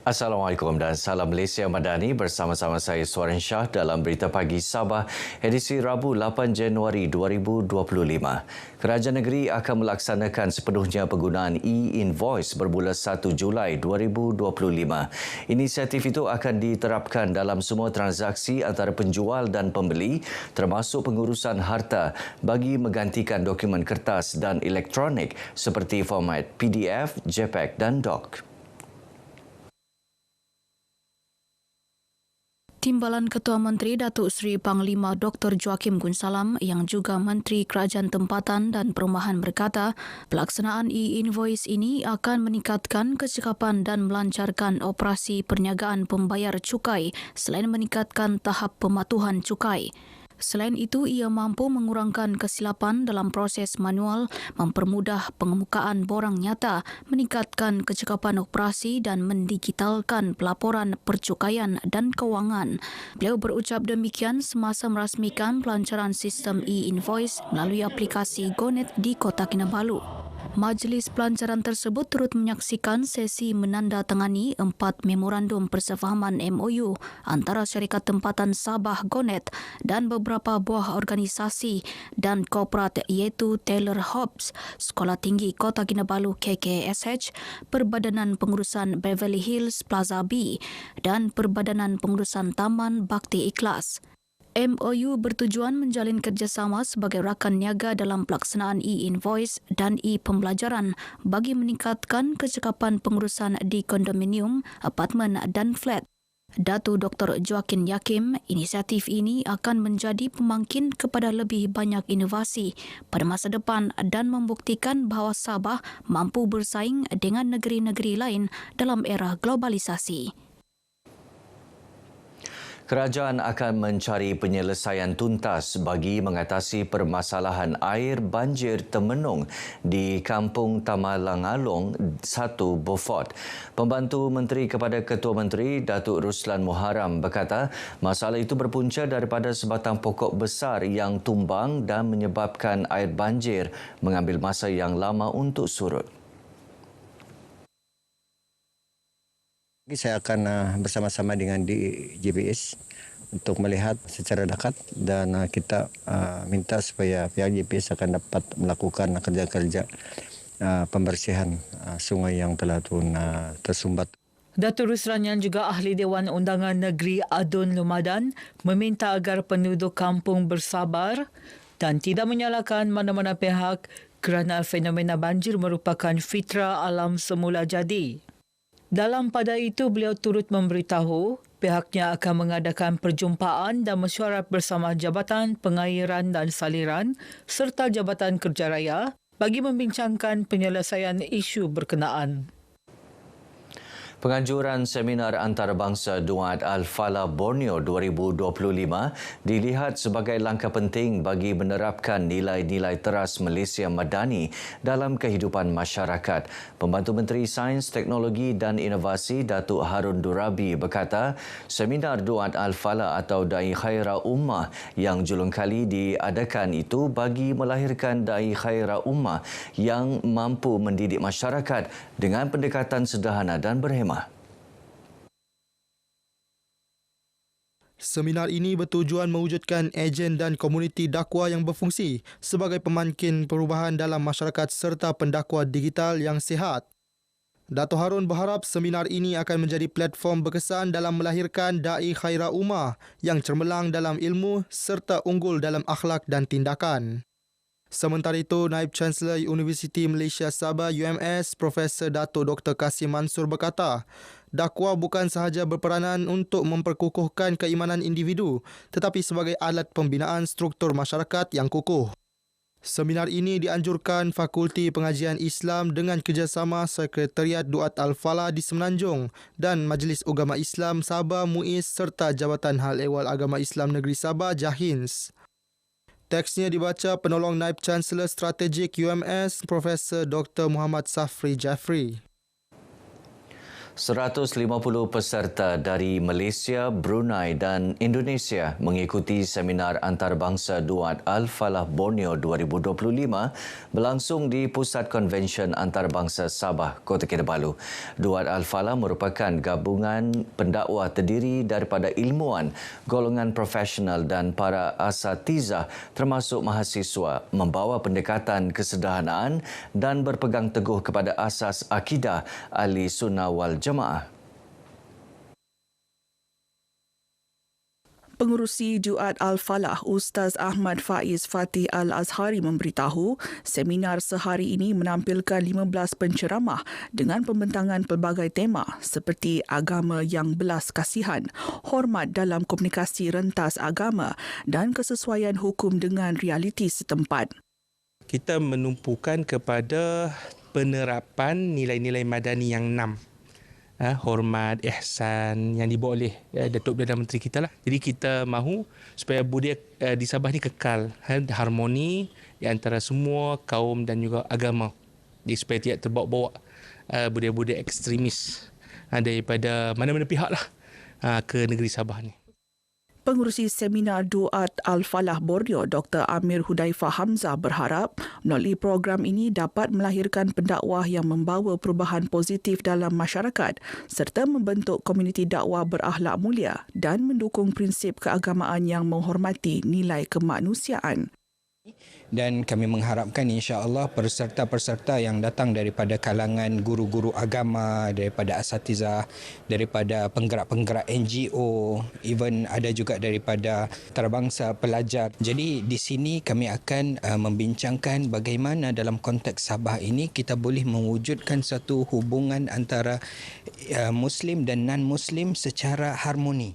Assalamualaikum dan salam Malaysia Madani, bersama-sama saya Suaran Shah dalam Berita Pagi Sabah edisi Rabu 8 Januari 2025. Kerajaan negeri akan melaksanakan sepenuhnya penggunaan e-invoice bermula 1 Julai 2025. Inisiatif itu akan diterapkan dalam semua transaksi antara penjual dan pembeli, termasuk pengurusan harta bagi menggantikan dokumen kertas dan elektronik seperti format PDF, JPEG dan DOC. Timbalan Ketua Menteri Datuk Seri Panglima Dr. Joachim Gunsalam yang juga Menteri Kerajaan Tempatan dan Perumahan berkata, pelaksanaan e-invoice ini akan meningkatkan kecekapan dan melancarkan operasi perniagaan pembayar cukai selain meningkatkan tahap pematuhan cukai. Selain itu, ia mampu mengurangkan kesilapan dalam proses manual, mempermudah pengemukaan borang nyata, meningkatkan kecekapan operasi dan mendigitalkan pelaporan percukaian dan kewangan. Beliau berucap demikian semasa merasmikan pelancaran sistem e-invoice melalui aplikasi GoNet di Kota Kinabalu. Majlis pelancaran tersebut turut menyaksikan sesi menandatangani 4 memorandum persefahaman MOU antara syarikat tempatan Sabah GoNet dan beberapa buah organisasi dan korporat iaitu Taylor Hobbs, Sekolah Tinggi Kota Kinabalu KKSH, Perbadanan Pengurusan Beverly Hills Plaza B dan Perbadanan Pengurusan Taman Bakti Ikhlas. MOU bertujuan menjalin kerjasama sebagai rakan niaga dalam pelaksanaan e-invoice dan e-pembelajaran bagi meningkatkan kecekapan pengurusan di kondominium, apartmen dan flat. Datuk Dr. Joaquin yakin inisiatif ini akan menjadi pemangkin kepada lebih banyak inovasi pada masa depan dan membuktikan bahawa Sabah mampu bersaing dengan negeri-negeri lain dalam era globalisasi. Kerajaan akan mencari penyelesaian tuntas bagi mengatasi permasalahan air banjir Temenung di Kampung Tamalangalong 1 Beaufort. Pembantu Menteri kepada Ketua Menteri Datuk Ruslan Muharram berkata masalah itu berpunca daripada sebatang pokok besar yang tumbang dan menyebabkan air banjir mengambil masa yang lama untuk surut. Saya akan bersama-sama dengan DGPS untuk melihat secara dekat dan kita minta supaya pihak GPS akan dapat melakukan kerja-kerja pembersihan sungai yang telah tersumbat. Datuk Ruslan yang juga Ahli Dewan Undangan Negeri Adun Lumadan meminta agar penduduk kampung bersabar dan tidak menyalahkan mana-mana pihak kerana fenomena banjir merupakan fitrah alam semula jadi. Dalam pada itu, beliau turut memberitahu pihaknya akan mengadakan perjumpaan dan mesyuarat bersama Jabatan Pengairan dan Saliran serta Jabatan Kerja Raya bagi membincangkan penyelesaian isu berkenaan. Penganjuran Seminar Antarabangsa Duat Al-Falah Borneo 2025 dilihat sebagai langkah penting bagi menerapkan nilai-nilai teras Malaysia Madani dalam kehidupan masyarakat. Pembantu Menteri Sains, Teknologi dan Inovasi Datuk Harun Durabi berkata, Seminar Duat Al-Falah atau Dai Khairah Ummah yang julung kali diadakan itu bagi melahirkan Dai Khairah Ummah yang mampu mendidik masyarakat dengan pendekatan sederhana dan berhemah. Seminar ini bertujuan mewujudkan ejen dan komuniti dakwah yang berfungsi sebagai pemangkin perubahan dalam masyarakat serta pendakwah digital yang sihat. Dato' Harun berharap seminar ini akan menjadi platform berkesan dalam melahirkan Dai Khairah Ummah yang cermelang dalam ilmu serta unggul dalam akhlak dan tindakan. Sementara itu, Naib Chancellor Universiti Malaysia Sabah UMS Profesor Dato' Dr. Kasim Mansur berkata, dakwah bukan sahaja berperanan untuk memperkukuhkan keimanan individu tetapi sebagai alat pembinaan struktur masyarakat yang kukuh. Seminar ini dianjurkan Fakulti Pengajian Islam dengan kerjasama Sekretariat Duat Al-Falah di Semenanjung dan Majlis Ugama Islam Sabah MUIS serta Jabatan Hal Ehwal Agama Islam Negeri Sabah JAHINS. Teksnya dibaca Penolong Naib Chancellor Strategik UMS Profesor Dr. Muhammad Safri Jafri. 150 peserta dari Malaysia, Brunei dan Indonesia mengikuti seminar antarabangsa Duat Al-Falah Borneo 2025 berlangsung di Pusat Konvensyen Antarabangsa Sabah, Kota Kinabalu. Duat Al-Falah merupakan gabungan pendakwa terdiri daripada ilmuwan, golongan profesional dan para asatizah termasuk mahasiswa membawa pendekatan kesederhanaan dan berpegang teguh kepada asas akidah Ahli Sunnah wal Jamaah. Pengerusi Duat Al-Falah, Ustaz Ahmad Faiz Fatih Al-Azhari memberitahu seminar sehari ini menampilkan 15 penceramah dengan pembentangan pelbagai tema seperti agama yang belas kasihan, hormat dalam komunikasi rentas agama dan kesesuaian hukum dengan realiti setempat. Kita menumpukan kepada penerapan nilai-nilai madani yang 6. Hormat, ihsan yang dibawa oleh Datuk Perdana Menteri kita lah. Jadi kita mahu supaya budaya di Sabah ni kekal, harmoni di antara semua kaum dan juga agama. Jadi supaya tidak terbawa-bawa budaya-budaya ekstremis daripada mana-mana pihak lah ke negeri Sabah ni. Pengerusi seminar Duat Al-Falah Borneo, Dr. Amir Hudaifah Hamzah berharap melalui program ini dapat melahirkan pendakwah yang membawa perubahan positif dalam masyarakat serta membentuk komuniti dakwah berakhlak mulia dan mendukung prinsip keagamaan yang menghormati nilai kemanusiaan. Dan kami mengharapkan insya-Allah peserta-peserta yang datang daripada kalangan guru-guru agama, daripada asatizah, daripada penggerak-penggerak NGO, even ada juga daripada antarabangsa pelajar. Jadi di sini kami akan membincangkan bagaimana dalam konteks Sabah ini kita boleh mewujudkan satu hubungan antara Muslim dan non-Muslim secara harmoni.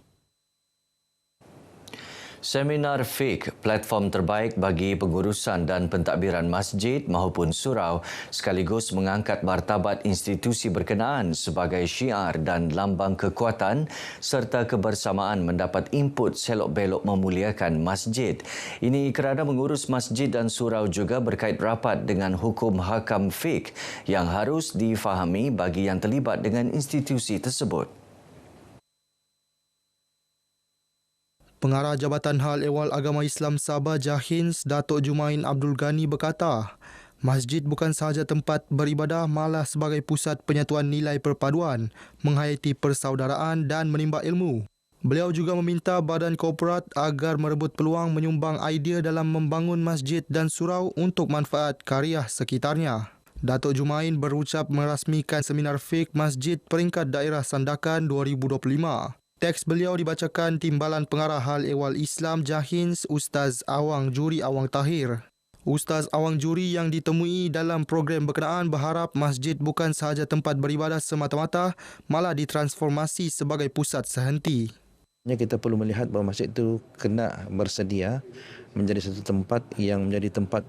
Seminar Fiqh, platform terbaik bagi pengurusan dan pentadbiran masjid maupun surau sekaligus mengangkat martabat institusi berkenaan sebagai syiar dan lambang kekuatan serta kebersamaan mendapat input selok-belok memuliakan masjid. Ini kerana mengurus masjid dan surau juga berkait rapat dengan hukum hakam fiqh yang harus difahami bagi yang terlibat dengan institusi tersebut. Pengarah Jabatan Hal Ehwal Agama Islam Sabah Jahins Datuk Jumain Abdul Ghani berkata, masjid bukan sahaja tempat beribadah malah sebagai pusat penyatuan nilai perpaduan, menghayati persaudaraan dan menimba ilmu. Beliau juga meminta badan korporat agar merebut peluang menyumbang idea dalam membangun masjid dan surau untuk manfaat karya sekitarnya. Datuk Jumain berucap merasmikan seminar fiqh masjid peringkat daerah Sandakan 2025. Teks beliau dibacakan Timbalan Pengarah Hal Ehwal Islam Jahins Ustaz Awang Juri Awang Tahir. Ustaz Awang Juri yang ditemui dalam program berkenaan berharap masjid bukan sahaja tempat beribadah semata-mata, malah ditransformasi sebagai pusat sehenti. Kita perlu melihat bahawa masjid itu kena bersedia menjadi satu tempat yang menjadi tempat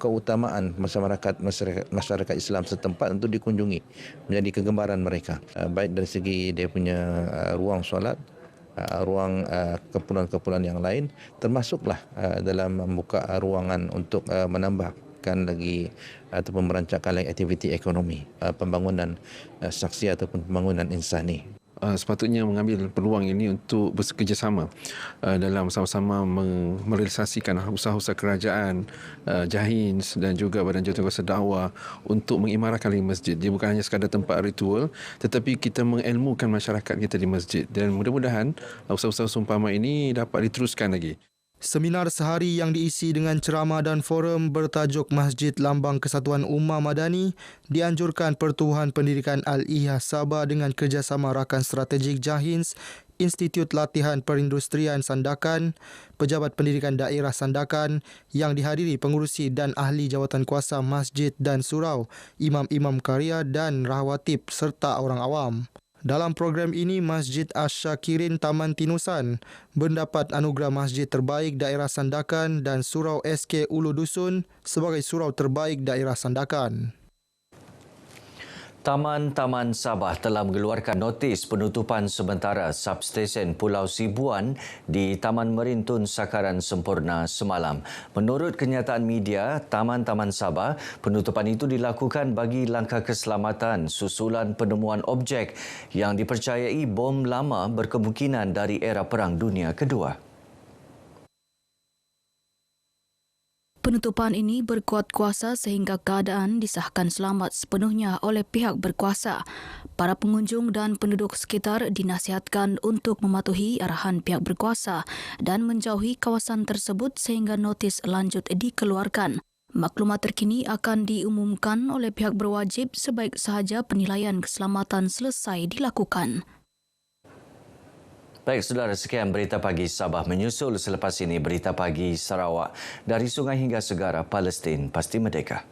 keutamaan masyarakat Islam setempat untuk dikunjungi, menjadi kegemaran mereka, baik dari segi dia punya ruang solat, ruang keperluan-keperluan yang lain, termasuklah dalam membuka ruangan untuk menambahkan lagi ataupun merancangkan lagi aktiviti ekonomi, pembangunan saksi ataupun pembangunan insani. Sepatutnya mengambil peluang ini untuk bekerjasama dalam sama-sama merealisasikan usaha-usaha kerajaan, Jahins dan juga Badan Jawatankuasa Dakwah untuk mengimarahkan masjid. Dia bukan hanya sekadar tempat ritual, tetapi kita mengelmukan masyarakat kita di masjid, dan mudah-mudahan usaha-usaha seumpama ini dapat diteruskan lagi. Seminar sehari yang diisi dengan ceramah dan forum bertajuk Masjid Lambang Kesatuan Ummah Madani dianjurkan Pertubuhan Pendidikan Al-Ihya Sabah dengan kerjasama rakan strategik Jahins, Institut Latihan Perindustrian Sandakan, Pejabat Pendidikan Daerah Sandakan yang dihadiri pengurusi dan ahli jawatankuasa masjid dan surau, imam-imam karya dan rahwatib serta orang awam. Dalam program ini, Masjid Asy-Syakirin Taman Tinusan mendapat anugerah Masjid Terbaik Daerah Sandakan dan Surau SK Ulu Dusun sebagai Surau Terbaik Daerah Sandakan. Taman-Taman Sabah telah mengeluarkan notis penutupan sementara substesen Pulau Sibuan di Taman Merintun Sakaran Sempurna semalam. Menurut kenyataan media, Taman-Taman Sabah, penutupan itu dilakukan bagi langkah keselamatan susulan penemuan objek yang dipercayai bom lama berkemungkinan dari era Perang Dunia Kedua. Penutupan ini berkuat kuasa sehingga keadaan disahkan selamat sepenuhnya oleh pihak berkuasa. Para pengunjung dan penduduk sekitar dinasihatkan untuk mematuhi arahan pihak berkuasa dan menjauhi kawasan tersebut sehingga notis lanjut dikeluarkan. Maklumat terkini akan diumumkan oleh pihak berwajib sebaik sahaja penilaian keselamatan selesai dilakukan. Baik, saudara, sekian Berita Pagi Sabah. Menyusul selepas ini Berita Pagi Sarawak. Dari sungai hingga segara, Palestin pasti merdeka.